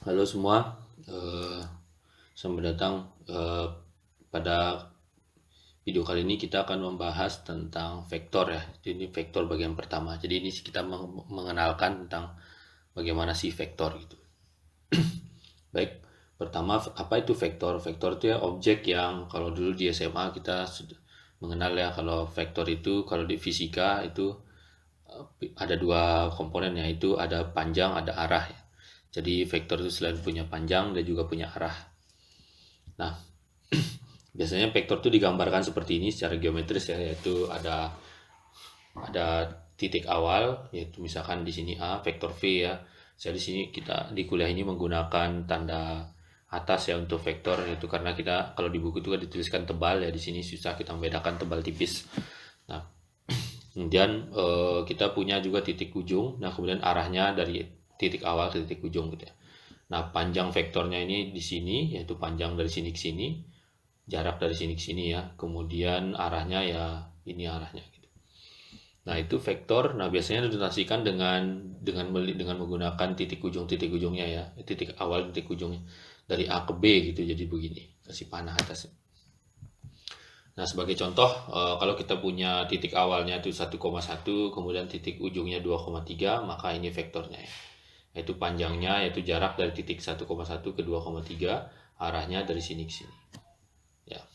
Halo semua, selamat datang. Pada video kali ini kita akan membahas tentang vektor ya. Jadi ini vektor bagian pertama. Jadi ini kita mengenalkan tentang bagaimana sih vektor gitu. Baik, pertama apa itu vektor? Vektor itu ya objek yang kalau dulu di SMA kita sudah mengenal ya, kalau vektor itu kalau di fisika itu ada dua komponen, yaitu ada panjang, ada arah ya. Jadi vektor itu selain punya panjang dan juga punya arah. Nah, biasanya vektor itu digambarkan seperti ini secara geometris ya, yaitu ada titik awal, yaitu misalkan di sini A, vektor V ya. Saya di sini kita di kuliah ini menggunakan tanda atas ya untuk vektor, yaitu karena kita kalau di buku itu kan dituliskan tebal ya, di sini susah kita membedakan tebal tipis. Nah, kemudian kita punya juga titik ujung. Nah, kemudian arahnya dari titik awal ke titik ujung gitu ya. Nah, panjang vektornya ini di sini, yaitu panjang dari sini ke sini, jarak dari sini ke sini ya. Kemudian arahnya ya ini arahnya gitu. Nah, itu vektor. Nah, biasanya dinotasikan dengan menggunakan titik ujungnya ya. Titik awal, titik ujungnya dari A ke B gitu. Jadi begini, kasih panah atasnya. Nah, sebagai contoh, kalau kita punya titik awalnya itu 1,1, kemudian titik ujungnya 2,3, maka ini vektornya ya. Yaitu panjangnya, yaitu jarak dari titik 1,1 ke 2,3, arahnya dari sini ke sini. Ya.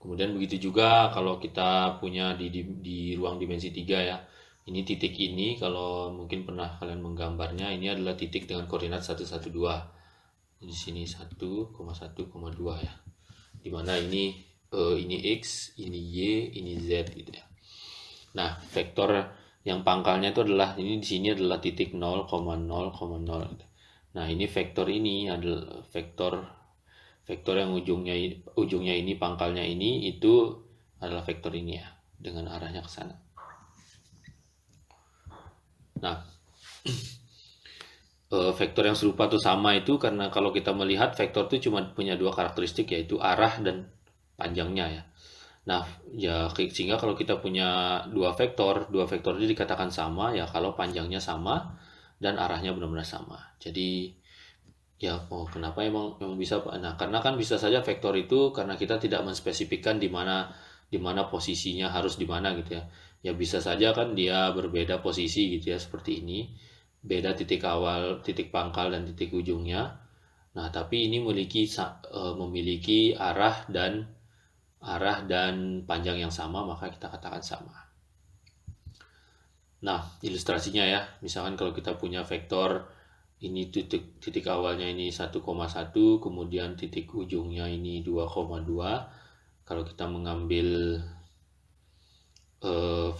Kemudian begitu juga kalau kita punya di ruang dimensi 3 ya. Ini titik ini, kalau mungkin pernah kalian menggambarnya, ini adalah titik dengan koordinat 112. Di sini 1,1,2 ya. Dimana ini X, ini Y, ini Z gitu ya. Nah, vektor yang pangkalnya itu adalah ini di sini adalah titik 0,0,0 gitu. Nah, ini vektor ini adalah vektor yang ujungnya ini pangkalnya ini itu adalah vektor ini ya, dengan arahnya ke sana. Nah, vektor yang serupa tuh sama itu karena kalau kita melihat vektor itu cuma punya dua karakteristik, yaitu arah dan panjangnya ya. Nah, ya sehingga kalau kita punya dua vektor itu dikatakan sama ya kalau panjangnya sama dan arahnya benar-benar sama. Jadi ya kenapa emang bisa? Nah, karena kan bisa saja vektor itu karena kita tidak menspesifikkan di mana posisinya harus di mana gitu ya. Ya bisa saja kan dia berbeda posisi gitu ya, seperti ini. Beda titik awal, titik pangkal dan titik ujungnya. Nah, tapi ini memiliki arah dan panjang yang sama, maka kita katakan sama. Nah, ilustrasinya ya, misalkan kalau kita punya vektor ini titik awalnya ini 1,1, kemudian titik ujungnya ini 2,2. Kalau kita mengambil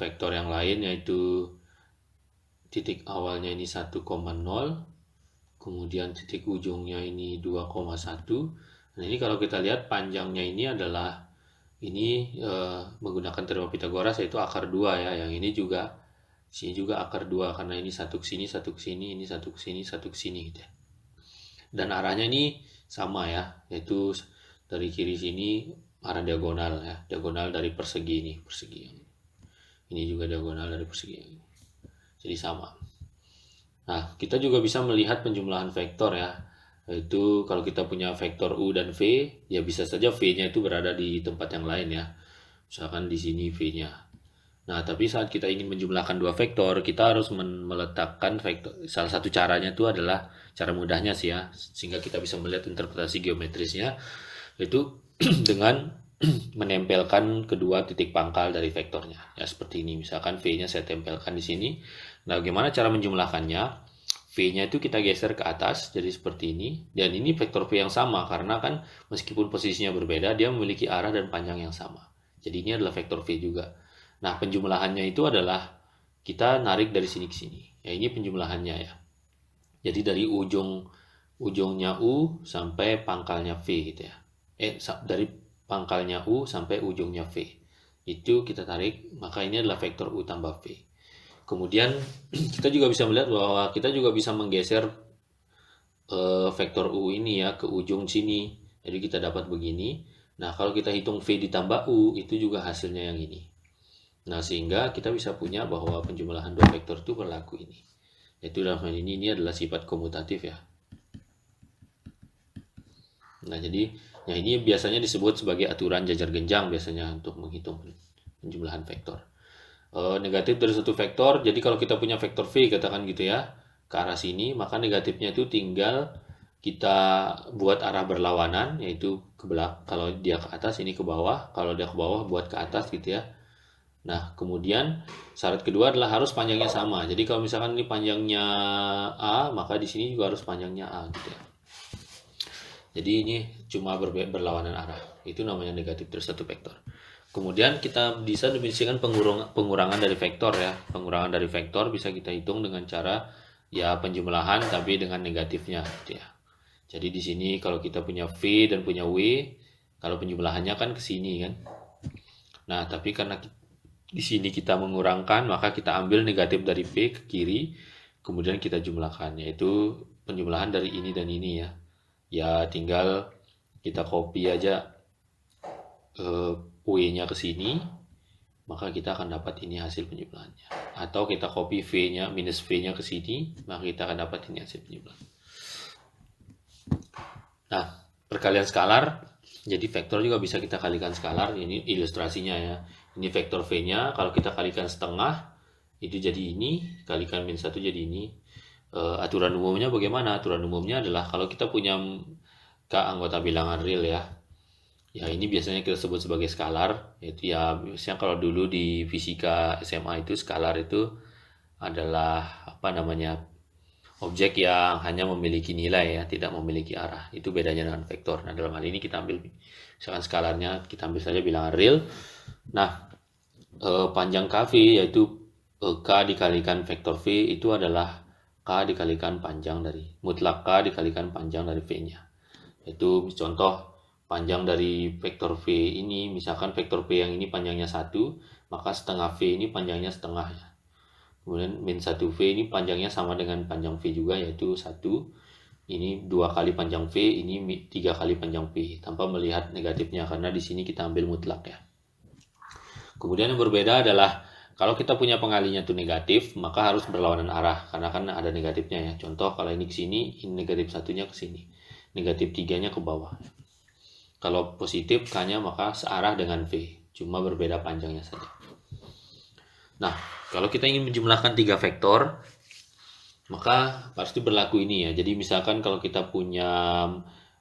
vektor yang lain, yaitu titik awalnya ini 1,0, kemudian titik ujungnya ini 2,1. Nah, ini kalau kita lihat panjangnya ini adalah ini menggunakan teorema Pitagoras, yaitu akar 2 ya. Yang ini juga sini juga akar 2 karena ini satu ke sini, satu ke sini, ini satu ke sini, satu ke sini gitu ya. Dan arahnya ini sama ya, yaitu dari kiri sini arah diagonal ya, diagonal dari persegi ini, persegi yang ini juga diagonal dari persegi yang ini. Jadi sama. Nah, kita juga bisa melihat penjumlahan vektor ya. Itu kalau kita punya vektor U dan V, ya bisa saja V-nya itu berada di tempat yang lain ya. Misalkan di sini V-nya. Nah, tapi saat kita ingin menjumlahkan dua vektor, kita harus meletakkan vektor. Salah satu caranya itu adalah cara mudahnya sih ya, sehingga kita bisa melihat interpretasi geometrisnya, yaitu dengan menempelkan kedua titik pangkal dari vektornya. Ya seperti ini. Misalkan V-nya saya tempelkan di sini. Nah, bagaimana cara menjumlahkannya? V-nya itu kita geser ke atas, jadi seperti ini. Dan ini vektor V yang sama, karena kan meskipun posisinya berbeda, dia memiliki arah dan panjang yang sama. Jadi ini adalah vektor V juga. Nah, penjumlahannya itu adalah kita narik dari sini ke sini. Ya, ini penjumlahannya ya. Jadi dari ujungnya U sampai pangkalnya V gitu ya. Dari pangkalnya U sampai ujungnya V. Itu kita tarik, maka ini adalah vektor U tambah V. Kemudian kita juga bisa melihat bahwa kita juga bisa menggeser vektor U ini ya ke ujung sini. Jadi kita dapat begini. Nah, kalau kita hitung V ditambah U, itu juga hasilnya yang ini. Nah, sehingga kita bisa punya bahwa penjumlahan dua vektor itu berlaku ini. Yaitu dalam hal ini adalah sifat komutatif ya. Nah, jadi yang ini biasanya disebut sebagai aturan jajar genjang biasanya untuk menghitung penjumlahan vektor. Negatif dari satu vektor, jadi kalau kita punya vektor V katakan gitu ya, ke arah sini, maka negatifnya itu tinggal kita buat arah berlawanan, yaitu ke belakang. Kalau dia ke atas, ini ke bawah. Kalau dia ke bawah, buat ke atas gitu ya. Nah, kemudian syarat kedua adalah harus panjangnya sama. Jadi kalau misalkan ini panjangnya A, maka di sini juga harus panjangnya A gitu ya. Jadi ini cuma berlawanan arah. Itu namanya negatif dari satu vektor. Kemudian kita bisa definisikan pengurangan dari vektor ya. Pengurangan dari vektor bisa kita hitung dengan cara ya penjumlahan tapi dengan negatifnya gitu ya. Jadi di sini kalau kita punya V dan punya W, kalau penjumlahannya kan ke sini kan. Nah, tapi karena di sini kita mengurangkan, maka kita ambil negatif dari V ke kiri, kemudian kita jumlahkan, yaitu penjumlahan dari ini dan ini ya. Ya tinggal kita copy aja W-nya ke sini, maka kita akan dapat ini hasil penjumlahannya. Atau kita copy V-nya, minus V-nya ke sini, maka kita akan dapat ini hasil penjumlahan. Nah, perkalian skalar, jadi vektor juga bisa kita kalikan skalar, ini ilustrasinya ya. Ini vektor V-nya, kalau kita kalikan setengah, itu jadi ini, kalikan min 1 jadi ini. Aturan umumnya bagaimana? Aturan umumnya adalah kalau kita punya K anggota bilangan real ya, ya ini biasanya kita sebut sebagai skalar, yaitu ya biasanya kalau dulu di fisika SMA itu skalar itu adalah apa namanya, objek yang hanya memiliki nilai ya, tidak memiliki arah. Itu bedanya dengan vektor. Nah, dalam hal ini kita ambil misalkan skalarnya, kita ambil saja bilangan real. Nah, panjang KV yaitu K dikalikan vektor V itu adalah K dikalikan panjang dari mutlak K dikalikan panjang dari V-nya. Itu contoh panjang dari vektor V ini, misalkan vektor V yang ini panjangnya 1, maka setengah V ini panjangnya setengah ya. Kemudian min 1V ini panjangnya sama dengan panjang V juga, yaitu 1. Ini 2 kali panjang V, ini 3 kali panjang V, tanpa melihat negatifnya karena di sini kita ambil mutlak ya. Kemudian yang berbeda adalah kalau kita punya pengalinya itu negatif, maka harus berlawanan arah karena kan ada negatifnya ya. Contoh kalau ini ke sini, ini negatif 1-nya ke sini, negatif 3-nya ke bawah. Kalau positif K-nya maka searah dengan V, cuma berbeda panjangnya saja. Nah, kalau kita ingin menjumlahkan 3 vektor, maka pasti berlaku ini ya. Jadi misalkan kalau kita punya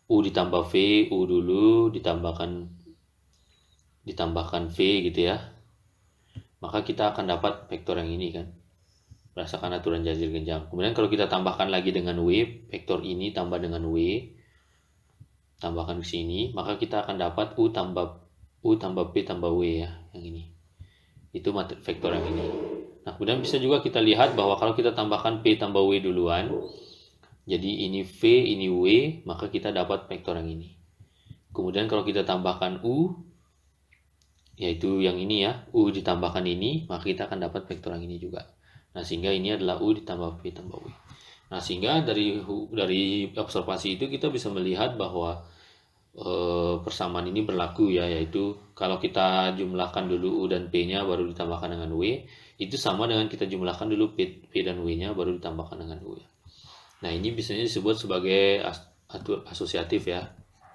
U ditambah V, U dulu ditambahkan V gitu ya, maka kita akan dapat vektor yang ini kan, berdasarkan aturan jajar genjang. Kemudian kalau kita tambahkan lagi dengan W, vektor ini tambah dengan W, tambahkan ke sini, maka kita akan dapat U tambah P tambah W ya, yang ini. Itu vektor yang ini. Nah, kemudian bisa juga kita lihat bahwa kalau kita tambahkan P tambah W duluan, jadi ini V, ini W, maka kita dapat vektor yang ini. Kemudian kalau kita tambahkan U, yaitu yang ini ya, U ditambahkan ini, maka kita akan dapat vektor yang ini juga. Nah, sehingga ini adalah U ditambah P tambah W. Nah, sehingga dari observasi itu kita bisa melihat bahwa persamaan ini berlaku ya, yaitu kalau kita jumlahkan dulu U dan P-nya baru ditambahkan dengan W, itu sama dengan kita jumlahkan dulu P dan W-nya baru ditambahkan dengan U. Nah, ini biasanya disebut sebagai asosiatif ya,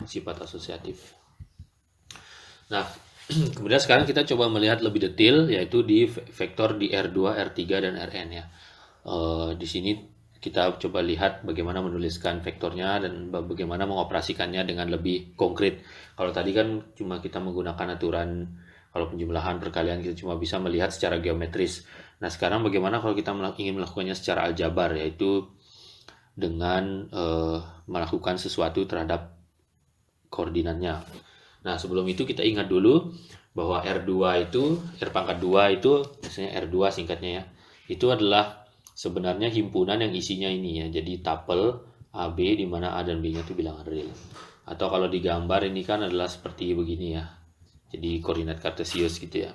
sifat asosiatif. Nah, kemudian sekarang kita coba melihat lebih detail, yaitu di vektor di R2, R3 dan Rn ya. Di sini kita coba lihat bagaimana menuliskan vektornya dan bagaimana mengoperasikannya dengan lebih konkret. Kalau tadi kan cuma kita menggunakan aturan, kalau penjumlahan perkalian kita cuma bisa melihat secara geometris. Nah, sekarang bagaimana kalau kita ingin melakukannya secara aljabar, yaitu dengan melakukan sesuatu terhadap koordinatnya. Nah, sebelum itu kita ingat dulu bahwa R2 itu, R pangkat 2 itu, biasanya R2 singkatnya ya, itu adalah sebenarnya himpunan yang isinya ini ya, jadi tuple AB di mana A dan B-nya itu bilangan real. Atau kalau digambar ini kan adalah seperti begini ya, jadi koordinat kartesius gitu ya.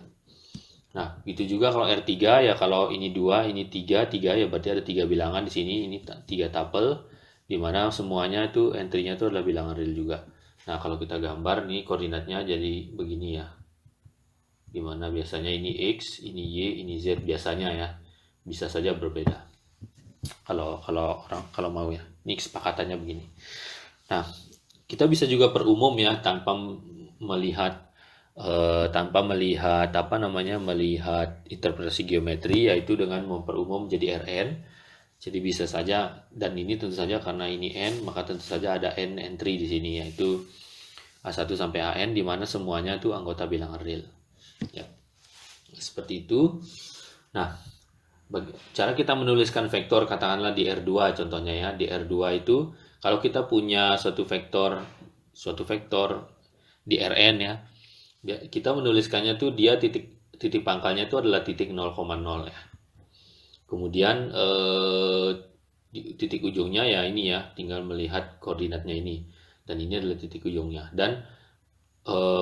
Nah, itu juga kalau R3 ya, kalau ini 2, ini 3 ya berarti ada 3 bilangan di sini, ini 3 tuple di mana semuanya itu entry-nya itu adalah bilangan real juga. Nah, kalau kita gambar nih koordinatnya jadi begini ya, dimana biasanya ini X, ini Y, ini Z biasanya ya, bisa saja berbeda kalau mau ya. Ini kesepakatannya begini. Nah, kita bisa juga perumum ya, melihat apa namanya, melihat interpretasi geometri, yaitu dengan memperumum jadi Rn. Jadi bisa saja, dan ini tentu saja karena ini n, maka tentu saja ada n entry di sini, yaitu A1 sampai AN, di mana semuanya itu anggota bilangan real. Ya. Seperti itu. Nah, cara kita menuliskan vektor, katakanlah di R2 contohnya ya. Di R2 itu kalau kita punya suatu vektor di Rn ya, kita menuliskannya tuh dia titik pangkalnya itu adalah titik 0,0 ya. Kemudian titik ujungnya ya ini ya, tinggal melihat koordinatnya ini, dan ini adalah titik ujungnya. Dan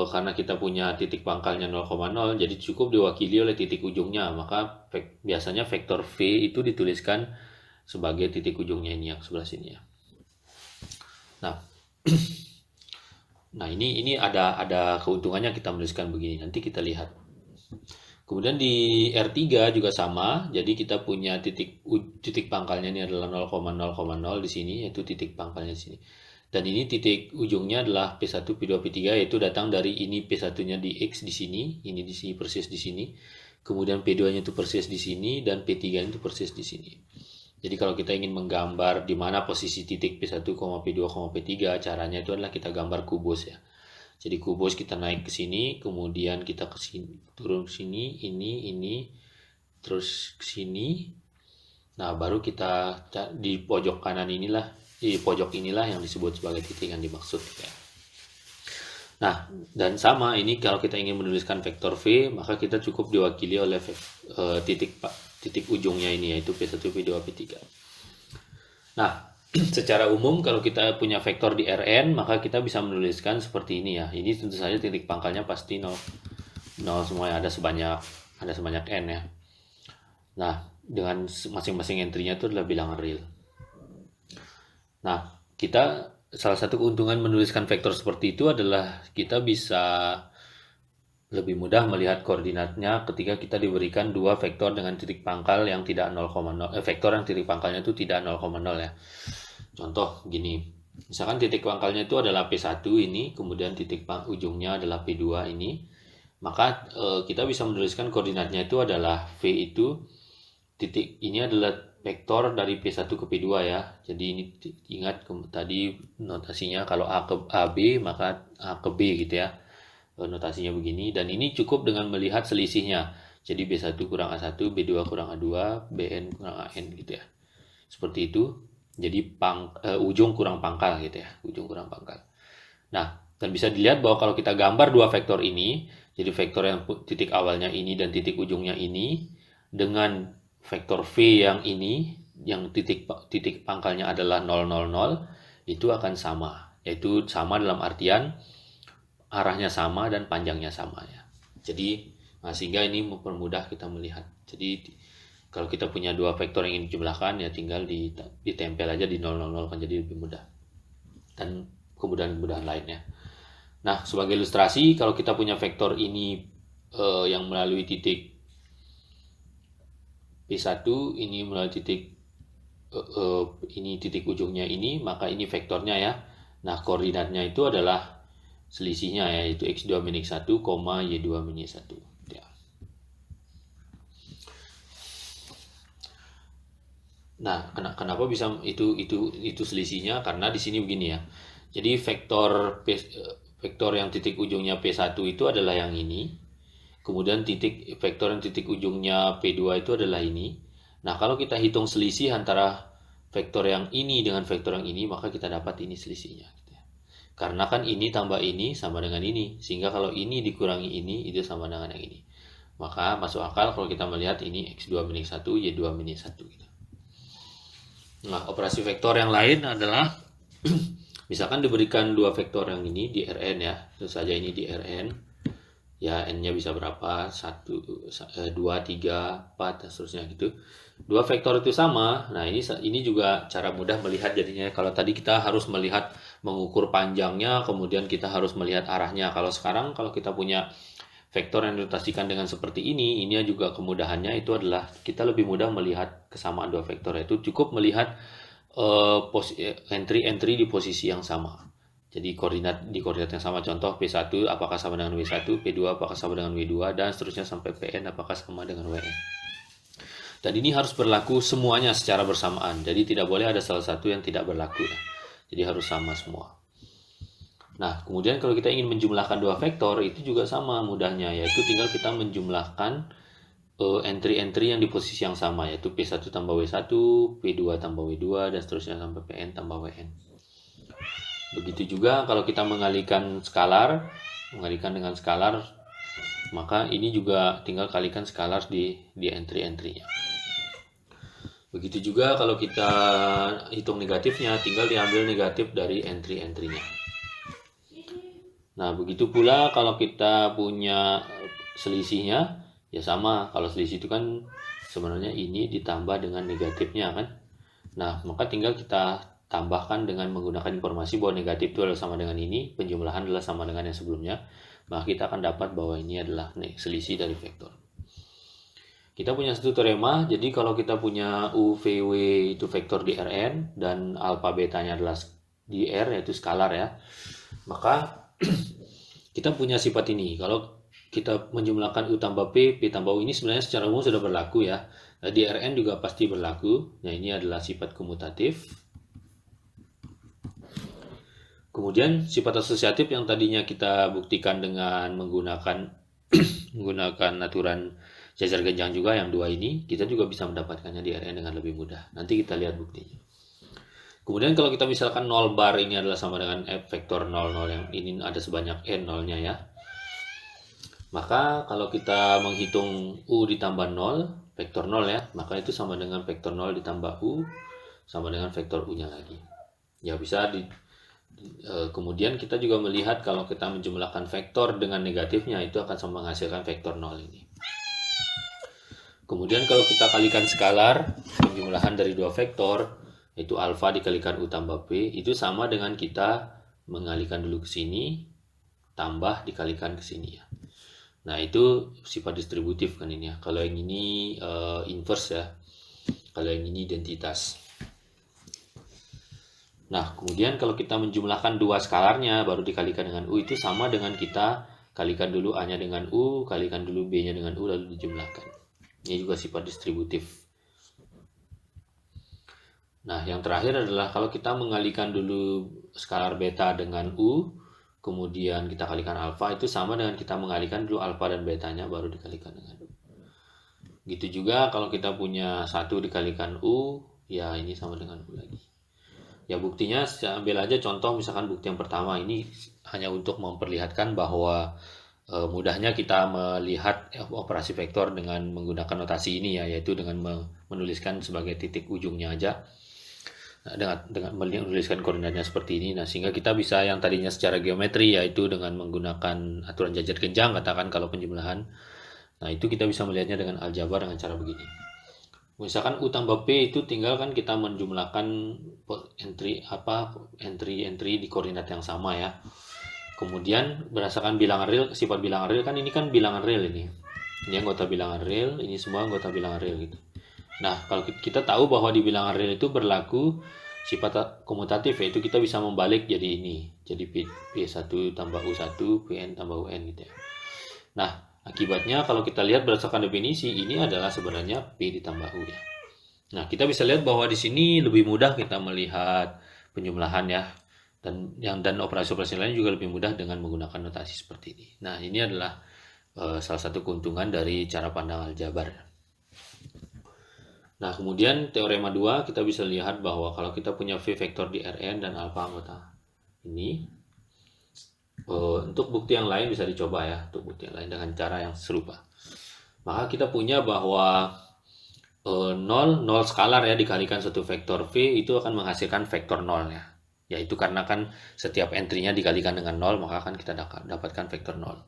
karena kita punya titik pangkalnya 0,0, jadi cukup diwakili oleh titik ujungnya, maka biasanya vektor V itu dituliskan sebagai titik ujungnya ini yang sebelah sini ya. Nah ini ada keuntungannya kita menuliskan begini, nanti kita lihat. Kemudian di R3 juga sama, jadi kita punya titik pangkalnya ini adalah 0,0,0 di sini, yaitu titik pangkalnya di sini. Dan ini titik ujungnya adalah P1, P2, P3, yaitu datang dari ini P1-nya di X di sini, ini di sini persis di sini. Kemudian P2-nya itu persis di sini, dan P3 itu persis di sini. Jadi kalau kita ingin menggambar di mana posisi titik P1, P2, P3, caranya itu adalah kita gambar kubus ya. Jadi kubus kita naik ke sini, kemudian kita ke sini, turun ke sini, ini, terus ke sini. Nah, baru kita di pojok kanan inilah, di pojok inilah yang disebut sebagai titik yang dimaksud ya. Nah, dan sama ini kalau kita ingin menuliskan vektor V, maka kita cukup diwakili oleh titik ujungnya ini, yaitu P1, P2, P3. Nah, secara umum kalau kita punya vektor di Rn, maka kita bisa menuliskan seperti ini ya. Ini tentu saja titik pangkalnya pasti 0 semuanya, ada sebanyak n ya. Nah, dengan masing-masing entry-nya itu adalah bilangan real. Nah, salah satu keuntungan menuliskan vektor seperti itu adalah kita bisa lebih mudah melihat koordinatnya ketika kita diberikan dua vektor dengan titik pangkal yang tidak 0,0, vektor yang titik pangkalnya itu tidak 0,0 ya. Contoh gini, misalkan titik pangkalnya itu adalah P1 ini, kemudian titik ujungnya adalah P2 ini, maka kita bisa menuliskan koordinatnya itu adalah V itu, titik ini adalah vektor dari P1 ke P2 ya. Jadi ini ingat tadi notasinya, kalau A ke AB maka A ke B gitu ya. Notasinya begini, dan ini cukup dengan melihat selisihnya. Jadi B1 kurang A1, B2 kurang A2, BN kurang AN gitu ya. Seperti itu. Jadi ujung kurang pangkal gitu ya, ujung kurang pangkal. Nah, dan bisa dilihat bahwa kalau kita gambar dua vektor ini, jadi vektor yang titik awalnya ini dan titik ujungnya ini, dengan vektor V yang ini, yang titik pangkalnya adalah 0, 0, 0, itu akan sama. Yaitu sama dalam artian arahnya sama dan panjangnya sama ya. Jadi sehingga ini mempermudah kita melihat. Jadi kalau kita punya dua vektor yang ingin dijumlahkan, ya tinggal ditempel aja di 0, 0, 0, kan jadi lebih mudah. Dan kemudahan-kemudahan lainnya. Nah, sebagai ilustrasi, kalau kita punya vektor ini yang melalui titik P1, ini melalui titik ini titik ujungnya ini, maka ini vektornya ya. Nah, koordinatnya itu adalah selisihnya ya, yaitu X2 min X1, Y2 min Y1 ya. Nah, kenapa bisa itu selisihnya? Karena di sini begini ya. Jadi vektor yang titik ujungnya P1 itu adalah yang ini. Kemudian vektor yang titik ujungnya P2 itu adalah ini. Nah, kalau kita hitung selisih antara vektor yang ini dengan vektor yang ini, maka kita dapat ini selisihnya gitu ya. Karena kan ini tambah ini sama dengan ini, sehingga kalau ini dikurangi ini itu sama dengan yang ini. Maka masuk akal kalau kita melihat ini X2 min X1, Y2 min Y1 gitu. Nah, operasi vektor yang lain adalah misalkan diberikan dua vektor yang ini di Rn ya, tentu saja ini di Rn ya, n-nya bisa berapa, 1, 2, 3, 4 dan seterusnya gitu. Dua vektor itu sama. Nah, ini juga cara mudah melihat jadinya. Kalau tadi kita harus melihat mengukur panjangnya, kemudian kita harus melihat arahnya. Kalau sekarang kalau kita punya vektor yang dinotasikan dengan seperti ini juga kemudahannya itu adalah kita lebih mudah melihat kesamaan dua vektor, yaitu cukup melihat entry di posisi yang sama. Jadi di koordinat yang sama, contoh P1 apakah sama dengan W1, P2 apakah sama dengan W2, dan seterusnya sampai Pn apakah sama dengan Wn. Dan ini harus berlaku semuanya secara bersamaan. Jadi tidak boleh ada salah satu yang tidak berlaku. Jadi harus sama semua. Nah, kemudian kalau kita ingin menjumlahkan dua vektor, itu juga sama mudahnya, yaitu tinggal kita menjumlahkan entry-entry yang di posisi yang sama, yaitu P1 tambah W1, P2 tambah W2, dan seterusnya sampai Pn tambah Wn. Begitu juga kalau kita mengalihkan dengan skalar, maka ini juga tinggal kalikan skalar di entry-entry-nya. Begitu juga kalau kita hitung negatifnya, tinggal diambil negatif dari entry-entry-nya. Nah, begitu pula kalau kita punya selisihnya, ya sama. Kalau selisih itu kan sebenarnya ini ditambah dengan negatifnya kan. Nah, maka tinggal kita tambahkan dengan menggunakan informasi bahwa negatif itu adalah sama dengan ini, penjumlahan adalah sama dengan yang sebelumnya, maka kita akan dapat bahwa ini adalah selisih dari vektor. Kita punya satu teorema, jadi kalau kita punya U, V, W itu vektor di Rn, dan alfa betanya adalah di R, yaitu skalar ya, maka kita punya sifat ini. Kalau kita menjumlahkan U tambah P tambah U, ini sebenarnya secara umum sudah berlaku ya. Nah, di Rn juga pasti berlaku. Nah, ini adalah sifat komutatif. Kemudian sifat asosiatif yang tadinya kita buktikan dengan menggunakan aturan jajar genjang juga, yang dua ini kita juga bisa mendapatkannya di Rn dengan lebih mudah. Nanti kita lihat buktinya. Kemudian kalau kita misalkan 0 bar ini adalah sama dengan F vektor 00, yang ini ada sebanyak n nolnya ya. Maka kalau kita menghitung U ditambah 0, vektor 0 ya, maka itu sama dengan vektor 0 ditambah U sama dengan vektor U nya lagi. Ya bisa kemudian kita juga melihat kalau kita menjumlahkan vektor dengan negatifnya, itu akan sama menghasilkan vektor 0 ini. Kemudian kalau kita kalikan skalar, penjumlahan dari dua vektor, yaitu alfa dikalikan U tambah P, itu sama dengan kita mengalihkan dulu ke sini, tambah dikalikan ke sini ya. Nah, itu sifat distributif kan ini ya. Kalau yang ini inverse ya, kalau yang ini identitas. Nah, kemudian kalau kita menjumlahkan dua skalarnya baru dikalikan dengan U, itu sama dengan kita kalikan dulu A-nya dengan U, kalikan dulu B-nya dengan U, lalu dijumlahkan. Ini juga sifat distributif. Nah, yang terakhir adalah kalau kita mengalihkan dulu skalar beta dengan U, kemudian kita kalikan alfa, itu sama dengan kita mengalihkan dulu alfa dan betanya baru dikalikan dengan U. Gitu juga kalau kita punya 1 dikalikan U, ya ini sama dengan U lagi. Ya buktinya saya ambil aja contoh, misalkan bukti yang pertama ini hanya untuk memperlihatkan bahwa mudahnya kita melihat operasi vektor dengan menggunakan notasi ini ya, yaitu dengan menuliskan sebagai titik ujungnya aja. Nah, dengan menuliskan koordinatnya seperti ini, nah sehingga kita bisa yang tadinya secara geometri, yaitu dengan menggunakan aturan jajar genjang, katakan kalau penjumlahan, nah itu kita bisa melihatnya dengan aljabar dengan cara begini. Misalkan U tambah P itu tinggal kan kita menjumlahkan entry di koordinat yang sama ya. Kemudian berdasarkan bilangan real, sifat bilangan real kan ini kan bilangan real ini. Ini anggota bilangan real, ini semua anggota bilangan real gitu. Nah, kalau kita tahu bahwa di bilangan real itu berlaku sifat komutatif, yaitu kita bisa membalik jadi ini. Jadi P1 tambah U1, Pn tambah Un gitu ya. Nah, akibatnya kalau kita lihat berdasarkan definisi, ini adalah sebenarnya P ditambah U ya. Nah, kita bisa lihat bahwa di sini lebih mudah kita melihat penjumlahan ya. Dan operasi-operasi lain juga lebih mudah dengan menggunakan notasi seperti ini. Nah, ini adalah salah satu keuntungan dari cara pandang aljabar. Nah, kemudian teorema 2 kita bisa lihat bahwa kalau kita punya V vektor di Rn dan alfa anggota ini, untuk bukti yang lain bisa dicoba ya, untuk bukti yang lain dengan cara yang serupa. Maka kita punya bahwa 0 skalar ya dikalikan satu vektor V itu akan menghasilkan vektor 0 ya. Yaitu karena kan setiap entry-nya dikalikan dengan 0, maka akan kita dapatkan vektor 0.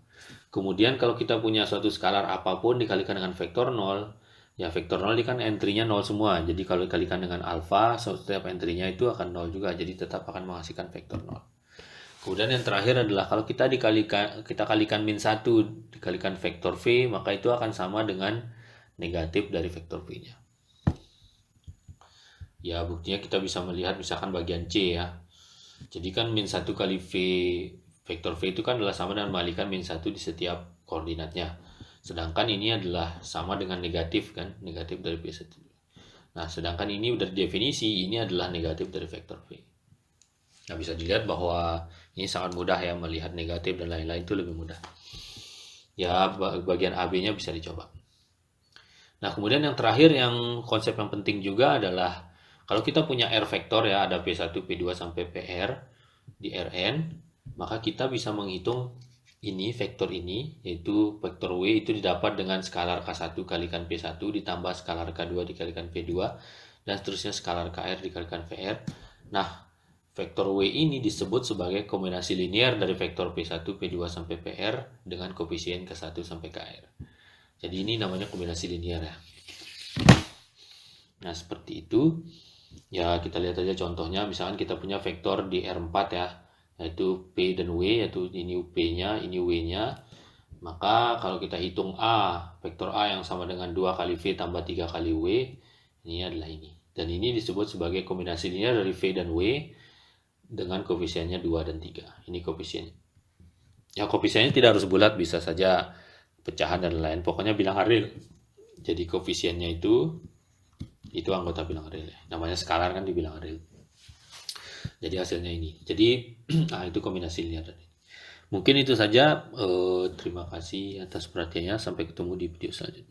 Kemudian kalau kita punya suatu skalar apapun dikalikan dengan vektor 0, ya vektor 0 ini kan entry-nya 0 semua. Jadi kalau dikalikan dengan alfa, setiap entry-nya itu akan 0 juga. Jadi tetap akan menghasilkan vektor 0. Kemudian yang terakhir adalah kalau kita kalikan min 1 dikalikan vektor V, maka itu akan sama dengan negatif dari vektor V-nya. Ya, buktinya kita bisa melihat misalkan bagian C ya. Jadi kan min 1 kali V, vektor V itu kan adalah sama dengan mengalihkan min 1 di setiap koordinatnya. Sedangkan ini adalah sama dengan negatif kan, negatif dari P1. Nah, sedangkan ini udah definisi, ini adalah negatif dari vektor V. Nah, bisa dilihat bahwa ini sangat mudah ya, melihat negatif dan lain-lain itu lebih mudah. Ya, bagian AB-nya bisa dicoba. Nah, kemudian yang terakhir, yang konsep yang penting juga adalah kalau kita punya R vektor ya, ada P1, P2 sampai PR di Rn, maka kita bisa menghitung ini, vektor ini, yaitu vektor W itu didapat dengan skalar K1 kalikan P1 ditambah skalar K2 dikalikan P2, dan seterusnya skalar KR dikalikan VR. Nah, vektor W ini disebut sebagai kombinasi linear dari vektor P1, P2 sampai PR dengan koefisien K1 sampai KR. Jadi ini namanya kombinasi linear ya. Nah, seperti itu. Ya, kita lihat aja contohnya. Misalkan kita punya vektor di R4 ya, yaitu P dan W, yaitu ini P-nya, ini W-nya. Maka kalau kita hitung A, vektor A yang sama dengan 2 kali V tambah 3 kali W, ini adalah ini. Dan ini disebut sebagai kombinasi linear dari V dan W dengan koefisiennya 2 dan 3. Ini koefisiennya. Ya, koefisiennya tidak harus bulat, bisa saja pecahan dan lain-lain. Pokoknya bilangan real. Jadi koefisiennya itu anggota bilangan real ya. Namanya skalar kan di bilangan real. Jadi hasilnya ini. Jadi itu kombinasi linear tadi. Mungkin itu saja. Terima kasih atas perhatiannya. Sampai ketemu di video selanjutnya.